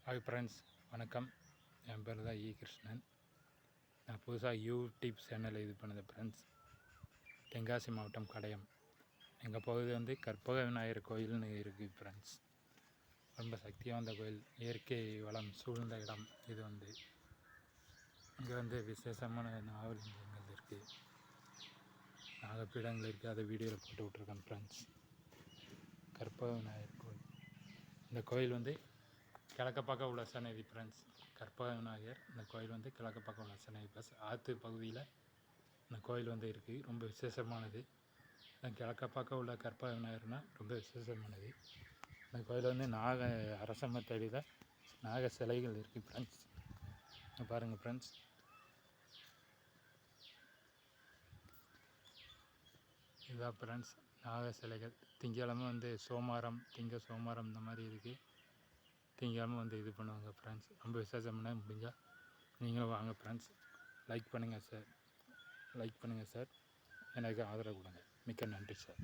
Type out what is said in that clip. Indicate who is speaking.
Speaker 1: Hi friends, வணக்கம். என் பேர் தான் கிருஷ்ணன். நான் புதுசாக யூடியூப் சேனல் இது பண்ணது ஃப்ரெண்ட்ஸ். தென்காசி மாவட்டம் கடையம். எங்கள் பகுதி வந்து கற்பக விநாயகர் கோயில்னு இருக்குது ஃப்ரெண்ட்ஸ். ரொம்ப சக்தி வாய்ந்த கோயில், இயற்கை வளம் சூழ்ந்த இடம். இது வந்து இங்கே வந்து விசேஷமான நாவலிங்கங்கள் இருக்குது, நாகப்பீடங்கள் இருக்குது. அதை வீடியோவில் போட்டு விட்ருக்கேன் ஃப்ரெண்ட்ஸ். கற்பக விநாயகர் கோயில். இந்த கோயில் வந்து கிழக்க பக்கம் உள்ள சன்னதி ஃப்ரெண்ட்ஸ். கற்பக விநாயகர் இந்த கோயில் வந்து கிழக்க பக்கம் உள்ள சன்னதி ப்ளஸ் ஆற்று பகுதியில் இந்த கோயில் வந்து இருக்குது. ரொம்ப விசேஷமானது. கிழக்க பக்கம் உள்ள கற்பக விநாயகர்னால் ரொம்ப விசேஷமானது. இந்த கோயில் வந்து அரசம தேடியில் நாக சிலைகள் இருக்குது ஃப்ரெண்ட்ஸ். பாருங்கள் ஃப்ரெண்ட்ஸ், இதுதான் ஃப்ரெண்ட்ஸ் நாக சிலைகள். திங்கக்கிழமை வந்து சோமாரம் இந்த மாதிரி இருக்குது. திங்கக்கிழமை வந்து இது பண்ணுவாங்க ஃப்ரெண்ட்ஸ். ரொம்ப விசேஷம்னா முடிஞ்சால் நீங்களும் வாங்க ஃப்ரெண்ட்ஸ். லைக் பண்ணுங்கள் சார், எனக்கு ஆதரவு கொடுங்க. மிக்க நன்றி சார்.